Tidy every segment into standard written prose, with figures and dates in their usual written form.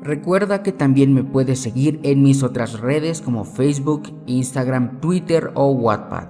Recuerda que también me puedes seguir en mis otras redes como Facebook, Instagram, Twitter o Wattpad.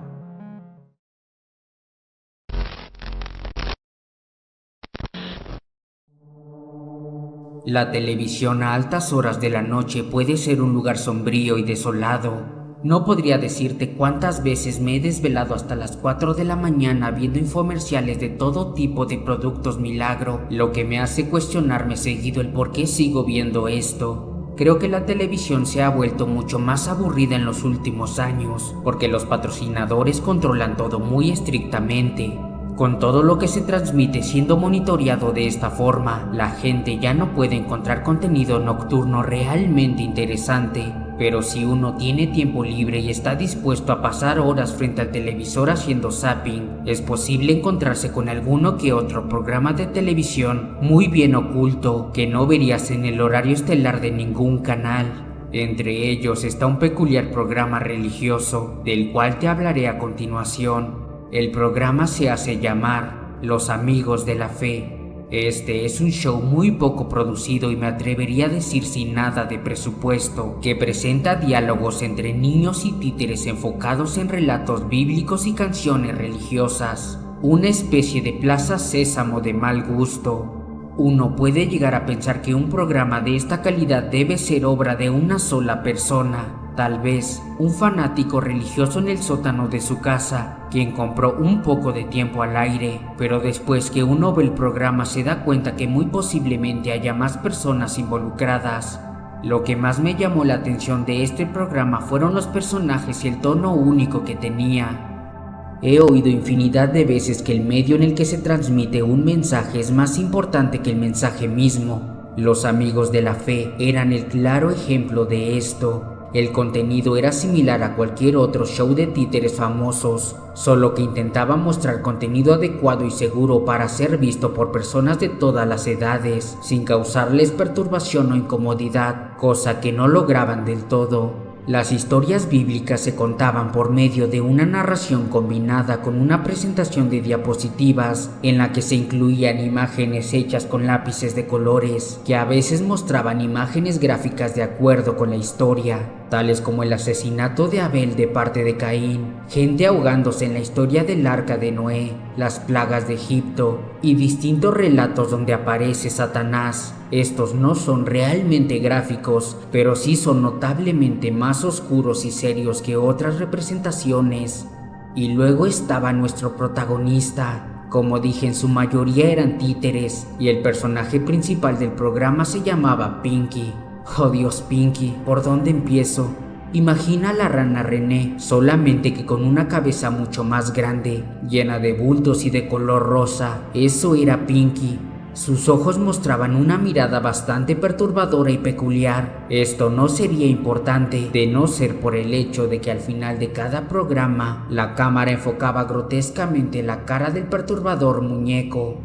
La televisión a altas horas de la noche puede ser un lugar sombrío y desolado. No podría decirte cuántas veces me he desvelado hasta las 4 de la mañana viendo infomerciales de todo tipo de productos milagro, lo que me hace cuestionarme seguido el por qué sigo viendo esto. Creo que la televisión se ha vuelto mucho más aburrida en los últimos años, porque los patrocinadores controlan todo muy estrictamente. Con todo lo que se transmite siendo monitoreado de esta forma, la gente ya no puede encontrar contenido nocturno realmente interesante. Pero si uno tiene tiempo libre y está dispuesto a pasar horas frente al televisor haciendo zapping, es posible encontrarse con alguno que otro programa de televisión muy bien oculto que no verías en el horario estelar de ningún canal. Entre ellos está un peculiar programa religioso, del cual te hablaré a continuación. El programa se hace llamar Los Amigos de la Fe. Este es un show muy poco producido y me atrevería a decir sin nada de presupuesto, que presenta diálogos entre niños y títeres enfocados en relatos bíblicos y canciones religiosas. Una especie de Plaza Sésamo de mal gusto. Uno puede llegar a pensar que un programa de esta calidad debe ser obra de una sola persona. Tal vez un fanático religioso en el sótano de su casa, quien compró un poco de tiempo al aire, pero después que uno ve el programa se da cuenta que muy posiblemente haya más personas involucradas. Lo que más me llamó la atención de este programa fueron los personajes y el tono único que tenía. He oído infinidad de veces que el medio en el que se transmite un mensaje es más importante que el mensaje mismo. Los Amigos de la Fe eran el claro ejemplo de esto. El contenido era similar a cualquier otro show de títeres famosos, solo que intentaba mostrar contenido adecuado y seguro para ser visto por personas de todas las edades, sin causarles perturbación o incomodidad, cosa que no lograban del todo. Las historias bíblicas se contaban por medio de una narración combinada con una presentación de diapositivas en la que se incluían imágenes hechas con lápices de colores, que a veces mostraban imágenes gráficas de acuerdo con la historia, tales como el asesinato de Abel de parte de Caín, gente ahogándose en la historia del arca de Noé, las plagas de Egipto y distintos relatos donde aparece Satanás. Estos no son realmente gráficos, pero sí son notablemente más oscuros y serios que otras representaciones. Y luego estaba nuestro protagonista. Como dije, en su mayoría eran títeres, y el personaje principal del programa se llamaba Pinky. Oh Dios, Pinky, ¿por dónde empiezo? Imagina a la rana René, solamente que con una cabeza mucho más grande, llena de bultos y de color rosa. Eso era Pinky. Sus ojos mostraban una mirada bastante perturbadora y peculiar. Esto no sería importante de no ser por el hecho de que al final de cada programa, la cámara enfocaba grotescamente la cara del perturbador muñeco.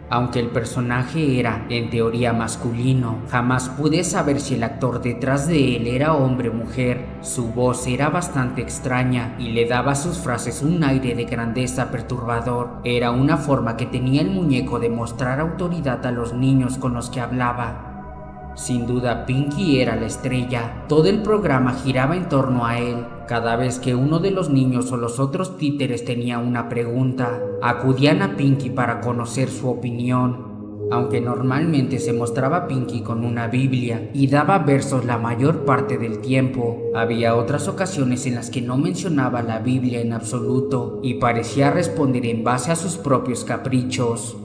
Aunque el personaje era, en teoría, masculino, jamás pude saber si el actor detrás de él era hombre o mujer. Su voz era bastante extraña y le daba a sus frases un aire de grandeza perturbador. Era una forma que tenía el muñeco de mostrar autoridad a los niños con los que hablaba. Sin duda, Pinky era la estrella. Todo el programa giraba en torno a él. Cada vez que uno de los niños o los otros títeres tenía una pregunta, acudían a Pinky para conocer su opinión. Aunque normalmente se mostraba a Pinky con una Biblia y daba versos la mayor parte del tiempo, había otras ocasiones en las que no mencionaba la Biblia en absoluto y parecía responder en base a sus propios caprichos.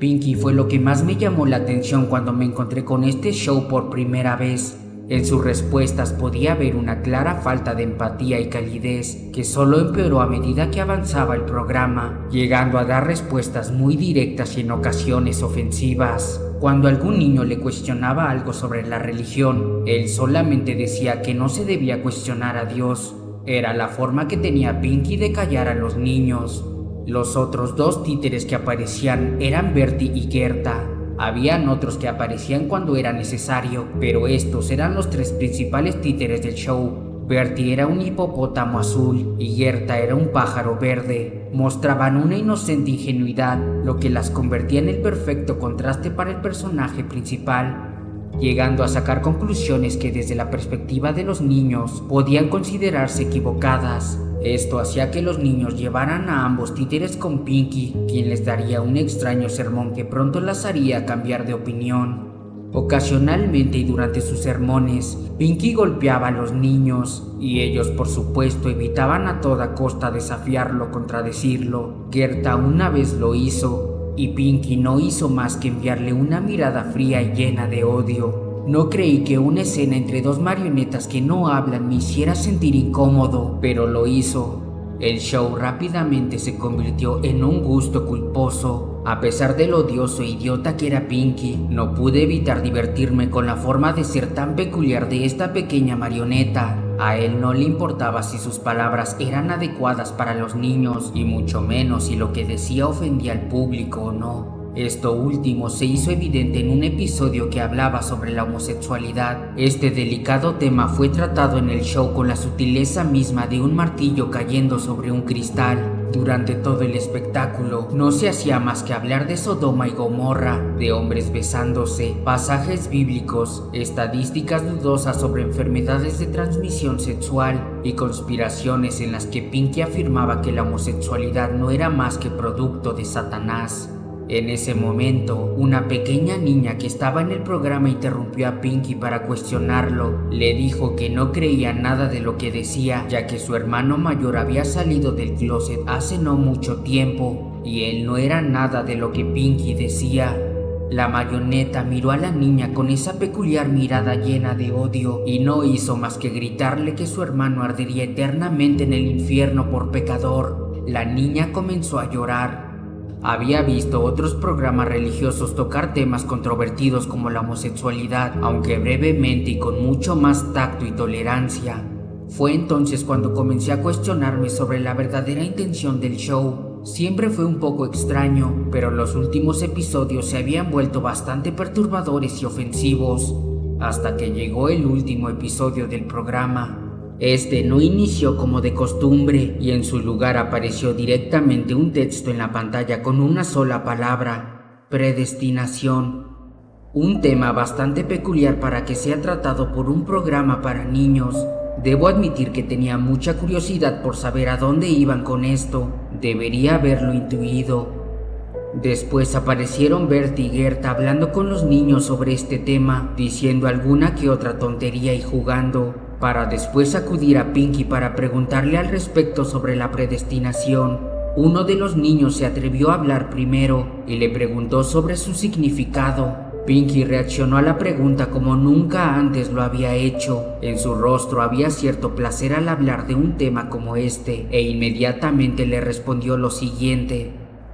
Pinky fue lo que más me llamó la atención cuando me encontré con este show por primera vez. En sus respuestas podía ver una clara falta de empatía y calidez que solo empeoró a medida que avanzaba el programa, llegando a dar respuestas muy directas y en ocasiones ofensivas. Cuando algún niño le cuestionaba algo sobre la religión, él solamente decía que no se debía cuestionar a Dios. Era la forma que tenía Pinky de callar a los niños. Los otros dos títeres que aparecían eran Bertie y Gerta. Habían otros que aparecían cuando era necesario, pero estos eran los tres principales títeres del show. Bertie era un hipopótamo azul y Gerta era un pájaro verde. Mostraban una inocente ingenuidad, lo que las convertía en el perfecto contraste para el personaje principal. llegando a sacar conclusiones que desde la perspectiva de los niños podían considerarse equivocadas. Esto hacía que los niños llevaran a ambos títeres con Pinky, quien les daría un extraño sermón que pronto las haría cambiar de opinión. Ocasionalmente y durante sus sermones, Pinky golpeaba a los niños, y ellos por supuesto evitaban a toda costa desafiarlo o contradecirlo. Gerta una vez lo hizo, y Pinky no hizo más que enviarle una mirada fría y llena de odio. No creí que una escena entre dos marionetas que no hablan me hiciera sentir incómodo, pero lo hizo. El show rápidamente se convirtió en un gusto culposo. A pesar de lo odioso e idiota que era Pinky, no pude evitar divertirme con la forma de ser tan peculiar de esta pequeña marioneta. A él no le importaba si sus palabras eran adecuadas para los niños, y mucho menos si lo que decía ofendía al público o no. Esto último se hizo evidente en un episodio que hablaba sobre la homosexualidad. Este delicado tema fue tratado en el show con la sutileza misma de un martillo cayendo sobre un cristal. Durante todo el espectáculo no se hacía más que hablar de Sodoma y Gomorra, de hombres besándose, pasajes bíblicos, estadísticas dudosas sobre enfermedades de transmisión sexual y conspiraciones en las que Pinky afirmaba que la homosexualidad no era más que producto de Satanás. En ese momento, una pequeña niña que estaba en el programa interrumpió a Pinky para cuestionarlo. Le dijo que no creía nada de lo que decía, ya que su hermano mayor había salido del closet hace no mucho tiempo, y él no era nada de lo que Pinky decía. La marioneta miró a la niña con esa peculiar mirada llena de odio, y no hizo más que gritarle que su hermano ardería eternamente en el infierno por pecador. La niña comenzó a llorar. Había visto otros programas religiosos tocar temas controvertidos como la homosexualidad, aunque brevemente y con mucho más tacto y tolerancia. Fue entonces cuando comencé a cuestionarme sobre la verdadera intención del show. Siempre fue un poco extraño, pero los últimos episodios se habían vuelto bastante perturbadores y ofensivos, hasta que llegó el último episodio del programa. Este no inició como de costumbre, y en su lugar apareció directamente un texto en la pantalla con una sola palabra: predestinación. Un tema bastante peculiar para que sea tratado por un programa para niños. Debo admitir que tenía mucha curiosidad por saber a dónde iban con esto. Debería haberlo intuido. Después aparecieron Bert y Gerta hablando con los niños sobre este tema, diciendo alguna que otra tontería y jugando, para después acudir a Pinky para preguntarle al respecto sobre la predestinación. Uno de los niños se atrevió a hablar primero y le preguntó sobre su significado. Pinky reaccionó a la pregunta como nunca antes lo había hecho. En su rostro había cierto placer al hablar de un tema como este, e inmediatamente le respondió lo siguiente: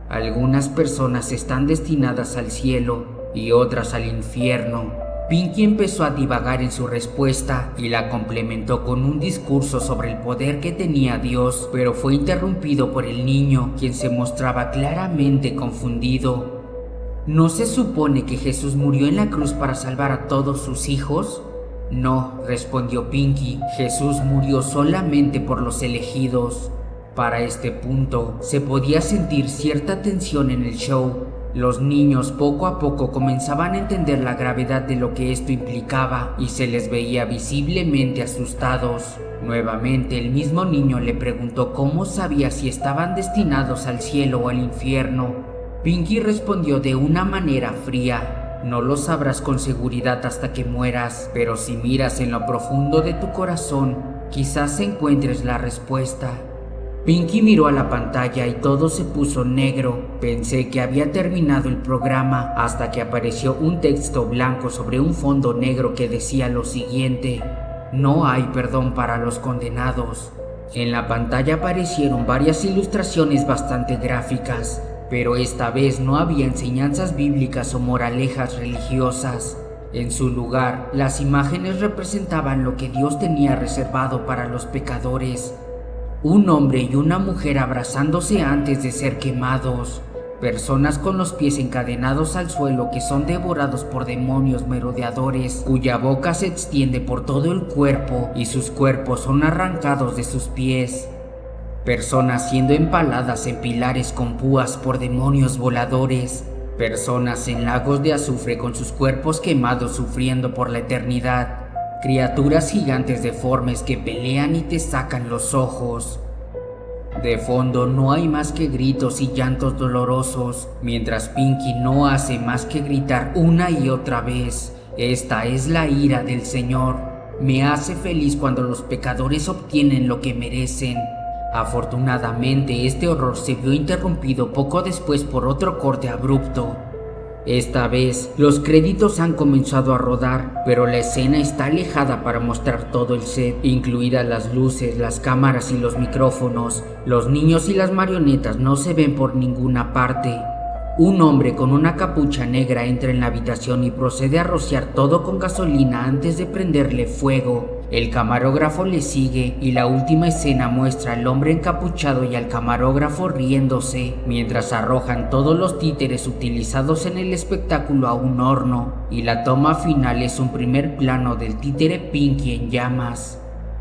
algunas personas están destinadas al cielo y otras al infierno. Pinky empezó a divagar en su respuesta y la complementó con un discurso sobre el poder que tenía Dios, pero fue interrumpido por el niño, quien se mostraba claramente confundido. ¿No se supone que Jesús murió en la cruz para salvar a todos sus hijos? No, respondió Pinky, Jesús murió solamente por los elegidos. Para este punto, se podía sentir cierta tensión en el show. Los niños poco a poco comenzaban a entender la gravedad de lo que esto implicaba y se les veía visiblemente asustados. Nuevamente el mismo niño le preguntó cómo sabía si estaban destinados al cielo o al infierno. Pinky respondió de una manera fría: no lo sabrás con seguridad hasta que mueras, pero si miras en lo profundo de tu corazón, quizás encuentres la respuesta. Pinky miró a la pantalla y todo se puso negro. Pensé que había terminado el programa hasta que apareció un texto blanco sobre un fondo negro que decía lo siguiente: no hay perdón para los condenados. En la pantalla aparecieron varias ilustraciones bastante gráficas, pero esta vez no había enseñanzas bíblicas o moralejas religiosas. En su lugar, las imágenes representaban lo que Dios tenía reservado para los pecadores: un hombre y una mujer abrazándose antes de ser quemados, personas con los pies encadenados al suelo que son devorados por demonios merodeadores, cuya boca se extiende por todo el cuerpo y sus cuerpos son arrancados de sus pies, personas siendo empaladas en pilares con púas por demonios voladores, Personas en lagos de azufre con sus cuerpos quemados sufriendo por la eternidad. Criaturas gigantes deformes que pelean y te sacan los ojos. De fondo no hay más que gritos y llantos dolorosos, mientras Pinky no hace más que gritar una y otra vez: esta es la ira del Señor. Me hace feliz cuando los pecadores obtienen lo que merecen. Afortunadamente, este horror se vio interrumpido poco después por otro corte abrupto. Esta vez, los créditos han comenzado a rodar, pero la escena está alejada para mostrar todo el set, incluidas las luces, las cámaras y los micrófonos. Los niños y las marionetas no se ven por ninguna parte. Un hombre con una capucha negra entra en la habitación y procede a rociar todo con gasolina antes de prenderle fuego. El camarógrafo le sigue y la última escena muestra al hombre encapuchado y al camarógrafo riéndose, mientras arrojan todos los títeres utilizados en el espectáculo a un horno, y la toma final es un primer plano del títere Pinky en llamas.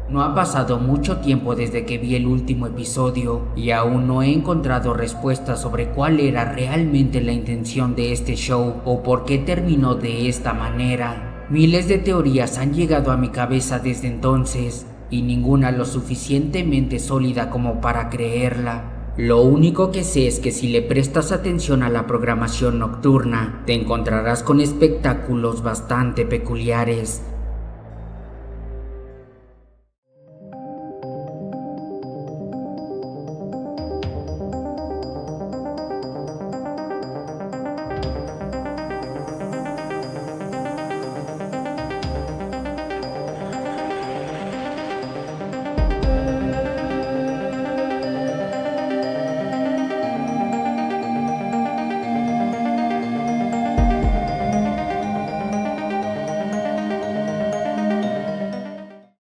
No ha pasado mucho tiempo desde que vi el último episodio y aún no he encontrado respuestas sobre cuál era realmente la intención de este show o por qué terminó de esta manera. Miles de teorías han llegado a mi cabeza desde entonces y ninguna lo suficientemente sólida como para creerla. Lo único que sé es que si le prestas atención a la programación nocturna, te encontrarás con espectáculos bastante peculiares.